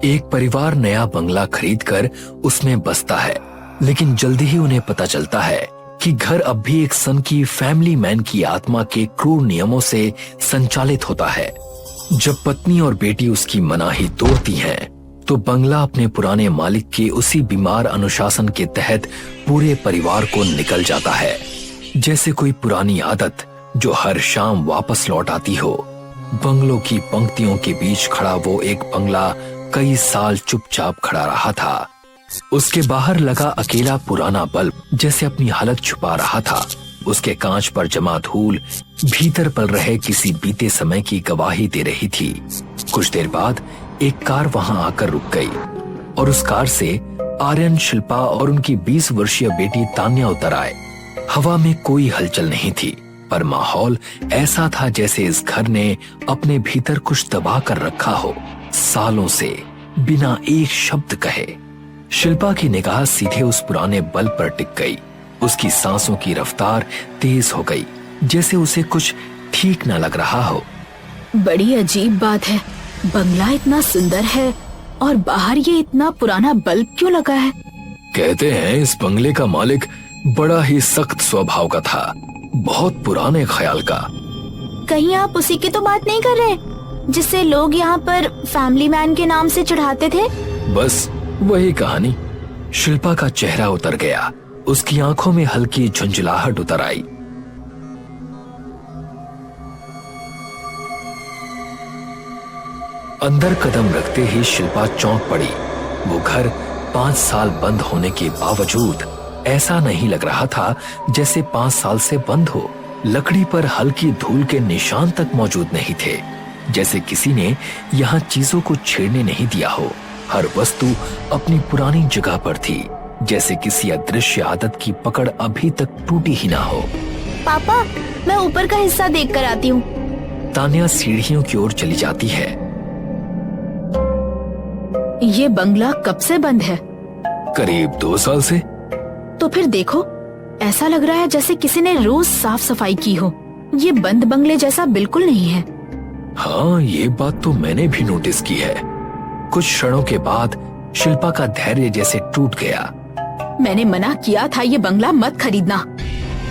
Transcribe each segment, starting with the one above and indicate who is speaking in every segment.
Speaker 1: एक परिवार नया बंगला खरीदकर उसमें बसता है, लेकिन जल्दी ही उन्हें पता चलता है कि घर अब भी एक सन की फैमिली मैन की आत्मा के क्रूर नियमों से संचालित होता है। जब पत्नी और बेटी उसकी मनाही तोड़ती हैं, तो बंगला अपने पुराने मालिक के उसी बीमार अनुशासन के तहत पूरे परिवार को निकल जाता है, जैसे कोई पुरानी आदत जो हर शाम वापस लौट आती हो। बंगलों की पंक्तियों के बीच खड़ा वो एक बंगला कई साल चुपचाप खड़ा रहा था। उसके बाहर लगा अकेला पुराना बल्ब जैसे अपनी हालत छुपा रहा था। उसके कांच पर जमा धूल भीतर पल रहे किसी बीते समय की गवाही दे रही थी। कुछ देर बाद एक कार वहां आकर रुक गई और उस कार से आर्यन, शिल्पा और उनकी 20 वर्षीय बेटी तान्या उतर आए। हवा में कोई हलचल नहीं थी, पर माहौल ऐसा था जैसे इस घर ने अपने भीतर कुछ दबा कर रखा हो, सालों से बिना एक शब्द कहे। शिल्पा की निगाह सीधे उस पुराने बल्ब पर टिक गई। उसकी सांसों की रफ्तार तेज हो गई, जैसे उसे कुछ ठीक न लग रहा हो।
Speaker 2: बड़ी अजीब बात है, बंगला इतना सुंदर है और बाहर ये इतना पुराना बल्ब क्यों लगा है?
Speaker 1: कहते हैं इस बंगले का मालिक बड़ा ही सख्त स्वभाव का था, बहुत पुराने ख्याल का।
Speaker 2: कहीं आप उसी की तो बात नहीं कर रहे जिसे लोग यहाँ पर फैमिली मैन के नाम से चढ़ाते थे?
Speaker 1: बस वही कहानी। शिल्पा का चेहरा उतर गया, उसकी आंखों में हल्की झुंझलाहट उतर आई। अंदर कदम रखते ही शिल्पा चौंक पड़ी। वो घर 5 साल बंद होने के बावजूद ऐसा नहीं लग रहा था जैसे 5 साल से बंद हो। लकड़ी पर हल्की धूल के निशान तक मौजूद नहीं थे, जैसे किसी ने यहाँ चीजों को छेड़ने नहीं दिया हो। हर वस्तु अपनी पुरानी जगह पर थी, जैसे किसी अदृश्य आदत की पकड़ अभी तक टूटी ही ना हो।
Speaker 2: पापा, मैं ऊपर का हिस्सा देख कर आती हूँ।
Speaker 1: तान्या सीढ़ियों की ओर चली जाती है।
Speaker 2: ये बंगला कब से बंद है?
Speaker 1: करीब 2 साल से।
Speaker 2: तो फिर देखो, ऐसा लग रहा है जैसे किसी ने रोज साफ सफाई की हो। ये बंद बंगले जैसा बिल्कुल नहीं है।
Speaker 1: हाँ, ये बात तो मैंने भी नोटिस की है। कुछ क्षणों के बाद शिल्पा का धैर्य जैसे टूट गया।
Speaker 2: मैंने मना किया था ये बंगला मत खरीदना।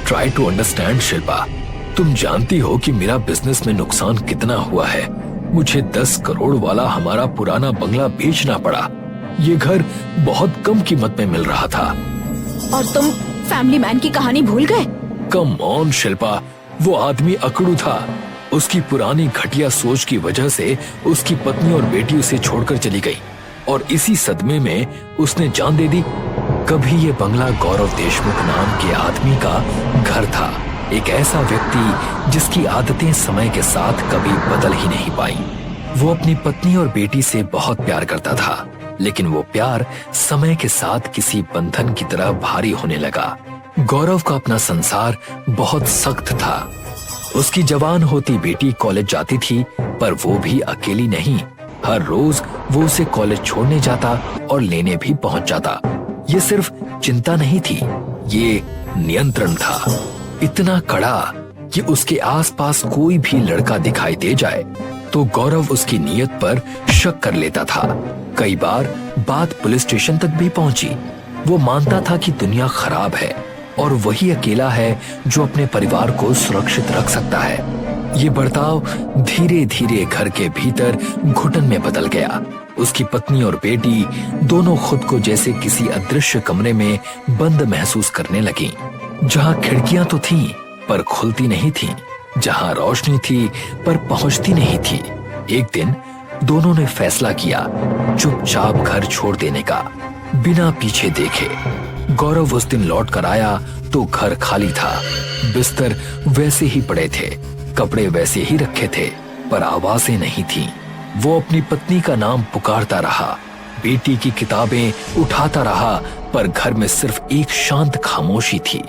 Speaker 1: ट्राई टू अंडरस्टैंड शिल्पा, तुम जानती हो कि मेरा बिजनेस में नुकसान कितना हुआ है। मुझे 10 करोड़ वाला हमारा पुराना बंगला बेचना पड़ा। ये घर बहुत कम कीमत में मिल रहा था।
Speaker 2: और तुम फैमिली मैन की कहानी भूल गए?
Speaker 1: कम ऑन शिल्पा, वो आदमी अकड़ू था। उसकी पुरानी घटिया सोच की वजह से उसकी पत्नी और बेटी उसे छोड़कर चली गई और इसी सदमे में उसने जान दे दी। कभी ये बंगला गौरव देशमुख नाम के आदमी का घर था, एक ऐसा व्यक्ति जिसकी आदतें समय के साथ कभी बदल ही नहीं पाई। वो अपनी पत्नी और बेटी से बहुत प्यार करता था, लेकिन वो प्यार समय के साथ किसी बंधन की तरह भारी होने लगा। गौरव का अपना संसार बहुत सख्त था। उसकी जवान होती बेटी कॉलेज जाती थी, पर वो भी अकेली नहीं। हर रोज वो उसे कॉलेज छोड़ने जाता और लेने भी पहुंच जाता। ये सिर्फ चिंता नहीं थी, ये नियंत्रण था। इतना कड़ा कि उसके आसपास कोई भी लड़का दिखाई दे जाए तो गौरव उसकी नीयत पर शक कर लेता था। कई बार बात पुलिस स्टेशन तक भी पहुंची। वो मानता था कि दुनिया खराब है और वही अकेला है जो अपने परिवार को सुरक्षित रख सकता है। ये बर्ताव धीरे धीरे घर के भीतर घुटन में बदल गया। उसकी पत्नी और बेटी दोनों खुद को जैसे किसी अदृश्य कमरे में बंद महसूस करने लगी, जहां खिड़कियां तो थीं पर खुलती नहीं थीं, जहां रोशनी थी पर पहुंचती नहीं थी। एक दिन दोनों ने फैसला किया चुपचाप घर छोड़ देने का, बिना पीछे देखे। गौरव उस दिन लौट कर आया तो घर खाली था। बिस्तर वैसे ही पड़े थे, कपड़े वैसे ही रखे थे, पर आवाजें नहीं थीं। वो अपनी पत्नी का नाम पुकारता रहा, बेटी की किताबें उठाता रहा, पर घर में सिर्फ एक शांत खामोशी थी,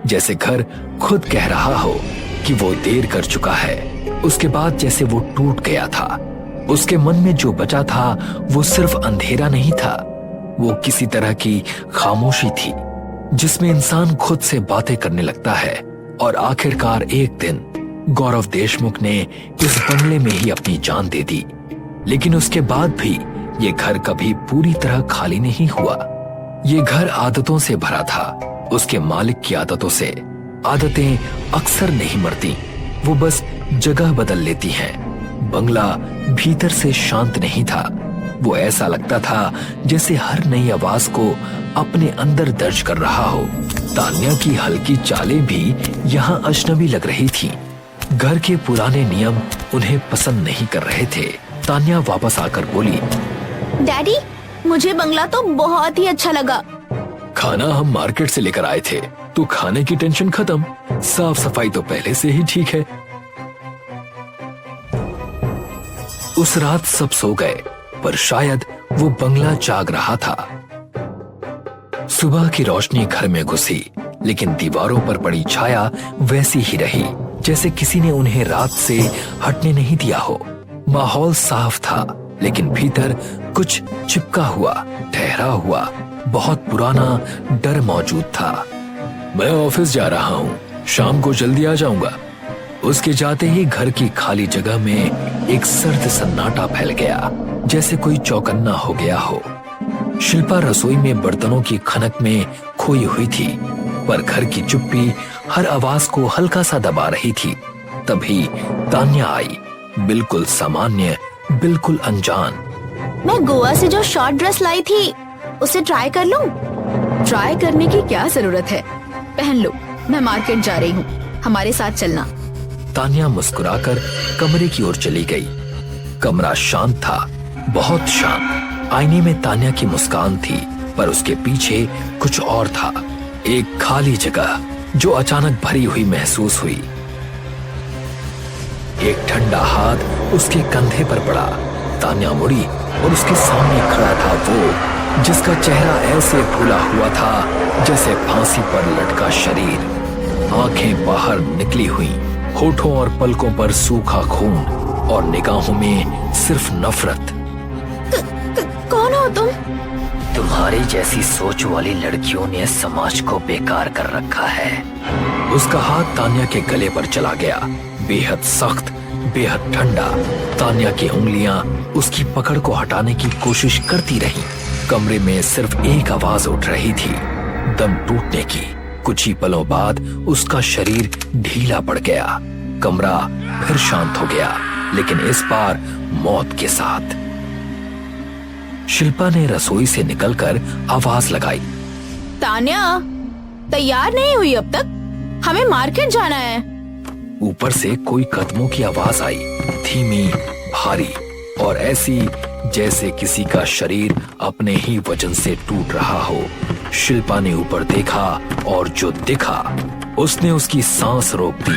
Speaker 1: जैसे घर खुद कह रहा हो कि वो देर कर चुका है। उसके बाद जैसे वो टूट गया था। उसके मन में जो बचा था वो सिर्फ अंधेरा नहीं था, वो किसी तरह की खामोशी थी जिसमें इंसान खुद से बातें करने लगता है। और आखिरकार एक दिन गौरव देशमुख ने इस बंगले में ही अपनी जान दे दी। लेकिन उसके बाद भी ये घर कभी पूरी तरह खाली नहीं हुआ। ये घर आदतों से भरा था, उसके मालिक की आदतों से। आदतें अक्सर नहीं मरती, वो बस जगह बदल लेती हैं। बंगला भीतर से शांत नहीं था। वो ऐसा लगता था जैसे हर नई आवाज को अपने अंदर दर्ज कर रहा हो। तान्या की हल्की चालें भी यहाँ अजनबी लग रही थी। घर के पुराने नियम उन्हें पसंद नहीं कर रहे थे। तान्या वापस आकर बोली,
Speaker 2: डैडी, मुझे बंगला तो बहुत ही अच्छा लगा।
Speaker 1: खाना हम मार्केट से लेकर आए थे, तो खाने की टेंशन खत्म। साफ सफाई तो पहले से ही ठीक है। उस रात सब सो गए, पर शायद वो बंगला जाग रहा था। सुबह की रोशनी घर में घुसी, लेकिन दीवारों पर पड़ी छाया वैसी ही रही, जैसे किसी ने उन्हें रात से हटने नहीं दिया हो। माहौल साफ था, लेकिन भीतर कुछ चिपका हुआ, ठहरा हुआ, बहुत पुराना डर मौजूद था। मैं ऑफिस जा रहा हूँ, शाम को जल्दी आ जाऊंगा। उसके जाते ही घर की खाली जगह में एक सर्द सन्नाटा फैल गया, जैसे कोई चौकन्ना हो गया हो। शिल्पा रसोई में बर्तनों की खनक में खोई हुई थी, पर घर की चुप्पी हर आवाज को हल्का सा दबा रही थी। तभी तान्या आई, बिल्कुल सामान्य, बिल्कुल अनजान।
Speaker 2: मैं गोवा से जो शॉर्ट ड्रेस लाई थी, उसे ट्राई कर लूं? ट्राई करने की क्या जरूरत है, पहन लो। मैं मार्केट जा रही हूँ, हमारे साथ चलना।
Speaker 1: तान्या मुस्कुराकर कमरे की ओर चली गई। कमरा शांत था, बहुत शांत। आईने में तान्या की मुस्कान थी, पर उसके पीछे कुछ और था। एक खाली जगह जो अचानक भरी हुई महसूस हुई। एक ठंडा हाथ उसके कंधे पर पड़ा। तान्या मुड़ी और उसके सामने खड़ा था वो, जिसका चेहरा ऐसे फूला हुआ था जैसे फांसी पर लटका शरीर। आंखें बाहर निकली हुई, होठों और पलकों पर सूखा खून, और निगाहों में सिर्फ नफरत।
Speaker 2: कौन हो तुम?
Speaker 1: तुम्हारी जैसी सोच वाली लड़कियों ने समाज को बेकार कर रखा है। उसका हाथ तान्या के गले पर चला गया, बेहद सख्त, बेहद ठंडा। तान्या की उंगलियां उसकी पकड़ को हटाने की कोशिश करती रहीं। कमरे में सिर्फ एक आवाज उठ रही थी, दम टूटने की। कुछ ही पलों बाद उसका शरीर ढीला पड़ गया। कमरा फिर शांत हो गया, लेकिन इस बार मौत के साथ। शिल्पा ने रसोई से निकलकर आवाज लगाई,
Speaker 2: तान्या, तैयार नहीं हुई अब तक? हमें मार्केट जाना है।
Speaker 1: ऊपर से कोई कदमों की आवाज आई, धीमी, भारी, और ऐसी जैसे किसी का शरीर अपने ही वजन से टूट रहा हो। शिल्पा ने ऊपर देखा, और जो दिखा उसने उसकी सांस रोक दी।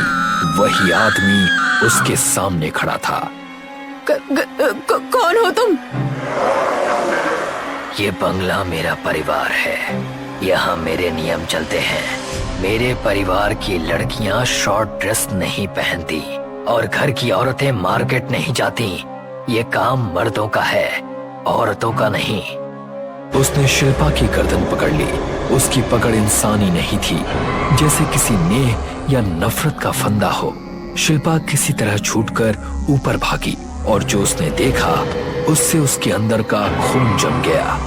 Speaker 1: वही आदमी उसके सामने खड़ा था।
Speaker 2: कौन हो तुम?
Speaker 1: ये बंगला मेरा परिवार है, यहाँ मेरे नियम चलते हैं। मेरे परिवार की लड़कियां शॉर्ट ड्रेस नहीं पहनती, और घर की औरतें मार्केट नहीं जाती। ये काम मर्दों का है, औरतों का नहीं। उसने शिल्पा की गर्दन पकड़ ली। उसकी पकड़ इंसानी नहीं थी, जैसे किसी नेह या नफरत का फंदा हो। शिल्पा किसी तरह छूटकर ऊपर भागी, और जो उसने देखा उससे उसके अंदर का खून जम गया।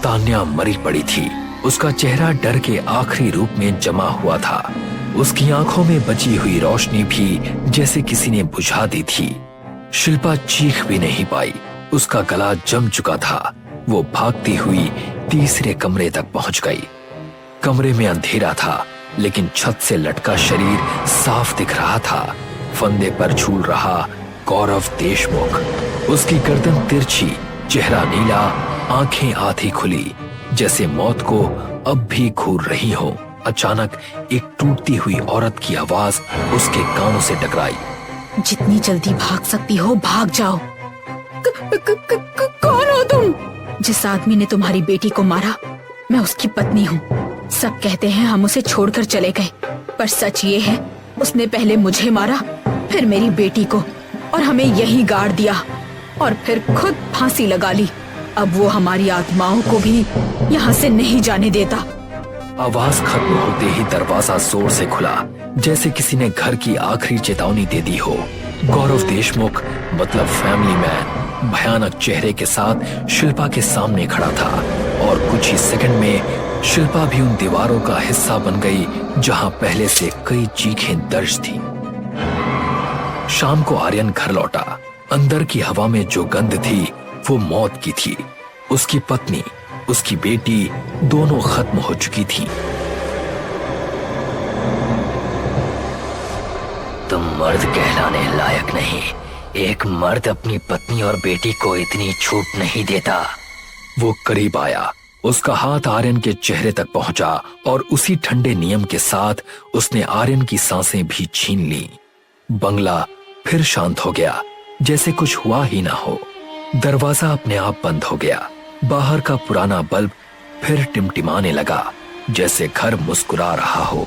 Speaker 1: तान्या मरी पड़ी थी, उसका चेहरा डर के आखिरी रूप में जमा हुआ था। उसकी आंखों में बची हुई रोशनी भी जैसे किसी ने बुझा दी थी। शिल्पा चीख भी नहीं पाई, उसका गला जम चुका था। वो भागती हुई तीसरे कमरे तक पहुंच गई। कमरे में अंधेरा था, लेकिन छत से लटका शरीर साफ दिख रहा था। फंदे पर झूल रहा गौरव देशमुख। उसकी गर्दन तिरछी, चेहरा नीला, आंखें आधी खुली, जैसे मौत को अब भी घूर रही हो। अचानक एक टूटती हुई औरत की आवाज उसके कानों से टकराई।
Speaker 2: जितनी जल्दी भाग सकती हो भाग जाओ। कौन हो तुम? जिस आदमी ने तुम्हारी बेटी को मारा, मैं उसकी पत्नी हूँ। सब कहते हैं हम उसे छोड़कर चले गए, पर सच ये है उसने पहले मुझे मारा, फिर मेरी बेटी को, और हमें यहीं गाड़ दिया, और फिर खुद फांसी लगा ली। अब वो हमारी आत्माओं को भी यहाँ से नहीं जाने देता।
Speaker 1: आवाज खत्म होते ही दरवाजा जोर से खुला, जैसे किसी ने घर की आखिरी चेतावनी दे दी हो। गौरव देशमुख, मतलब फैमिली मैन, भयानक चेहरे के साथ शिल्पा के सामने खड़ा था और कुछ ही सेकंड में शिल्पा भी उन दीवारों का हिस्सा बन गई जहां पहले से कई चीखें दर्ज थी। शाम को आर्यन घर लौटा। अंदर की हवा में जो गंध थी वो मौत की थी। उसकी पत्नी, उसकी बेटी दोनों खत्म हो चुकी थी।
Speaker 3: तुम मर्द कहलाने लायक नहीं। एक मर्द अपनी पत्नी और बेटी को इतनी छूट नहीं देता।
Speaker 1: वो करीब आया, उसका हाथ आर्यन के चेहरे तक पहुंचा और उसी ठंडे नियम के साथ उसने आर्यन की सांसें भी छीन ली। बंगला फिर शांत हो गया, जैसे कुछ हुआ ही ना हो। दरवाजा अपने आप बंद हो गया। बाहर का पुराना बल्ब फिर टिमटिमाने लगा, जैसे घर मुस्कुरा रहा हो।